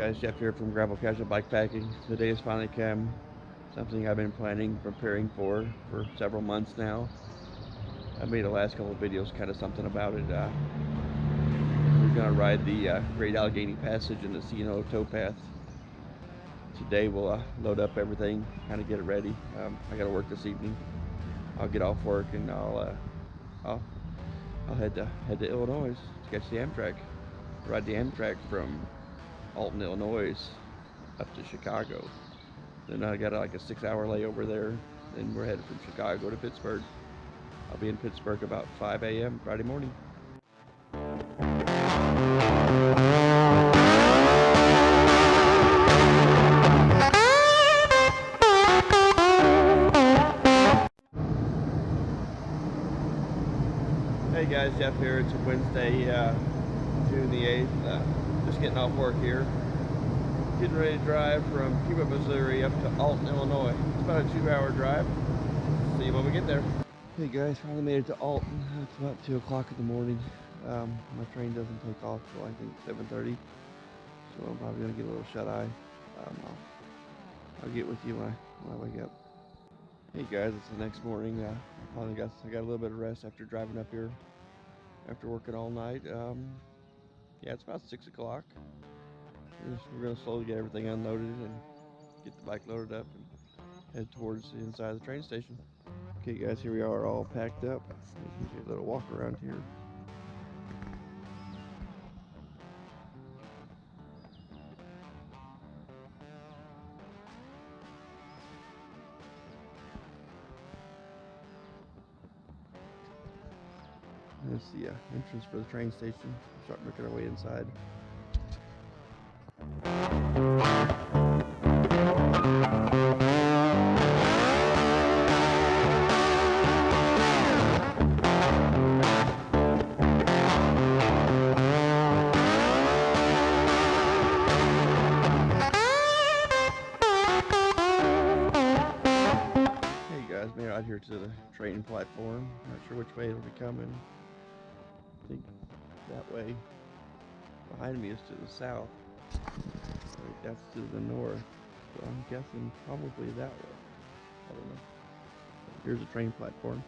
Guys, Jeff here from Gravel Casual Bikepacking. The day has finally come. Something I've been planning, preparing for several months now. I made the last couple of videos kind of something about it. We're going to ride the Great Allegheny Passage in the Towpath. Today we'll load up everything, kind of get it ready. I got to work this evening. I'll get off work and I'll head to Illinois to catch the amtrack. Ride the amtrack from Alton, Illinois up to Chicago. Then I got like a 6-hour layover there. Then we're headed from Chicago to Pittsburgh. I'll be in Pittsburgh about 5 a.m. Friday morning. Hey guys, Jeff here. It's Wednesday, June the 8th. Just getting off work here. Getting ready to drive from Cuba, Missouri up to Alton, Illinois. It's about a 2-hour drive. See you when we get there. Hey guys, finally made it to Alton. It's about 2 o'clock in the morning. My train doesn't take off till I think 7:30. So I'm probably gonna get a little shut-eye. I'll get with you when I wake up. Hey guys, it's the next morning. I got a little bit of rest after driving up here after working all night. Yeah, it's about 6 o'clock. We're going to slowly get everything unloaded and get the bike loaded up and head towards the inside of the train station. Okay guys, here we are all packed up. Give you a little walk around here. That's the entrance for the train station. Start making our way inside. Hey guys, made it out here to the train platform. Not sure which way it'll be coming. I think that way. Behind me is to the south. That's to the north. So I'm guessing probably that way. I don't know. Here's a train platform.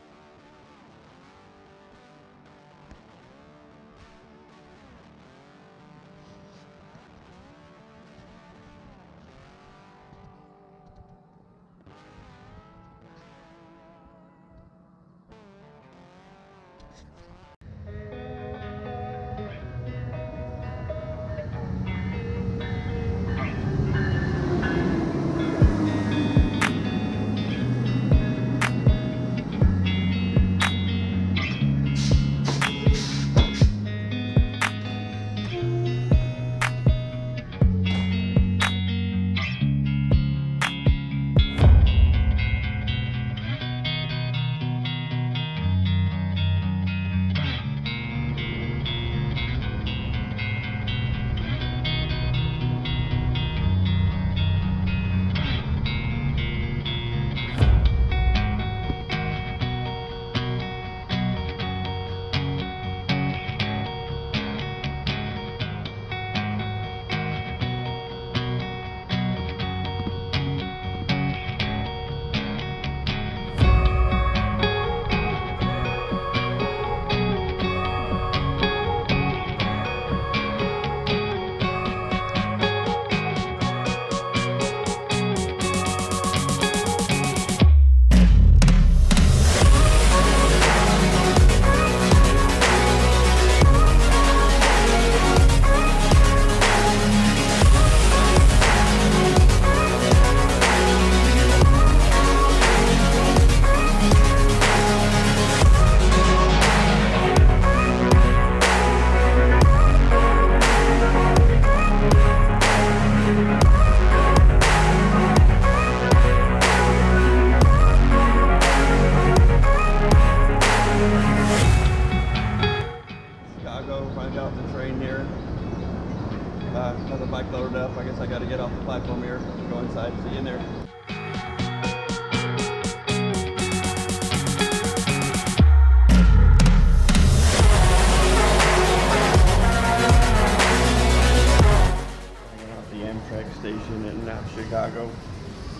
Chicago.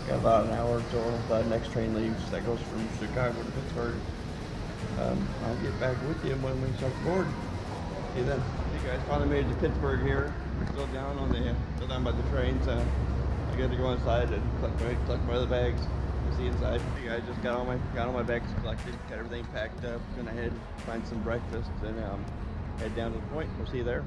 Got about an hour until the next train leaves. That goes from Chicago to Pittsburgh. I'll get back with you when we start the board. See you then. You guys finally made it to Pittsburgh here. We're still down on the, still down by the trains. I got to go inside and collect my other bags. We'll see inside. You guys just got all my bags collected, got everything packed up. Gonna head find some breakfast and head down to the point. We'll see you there.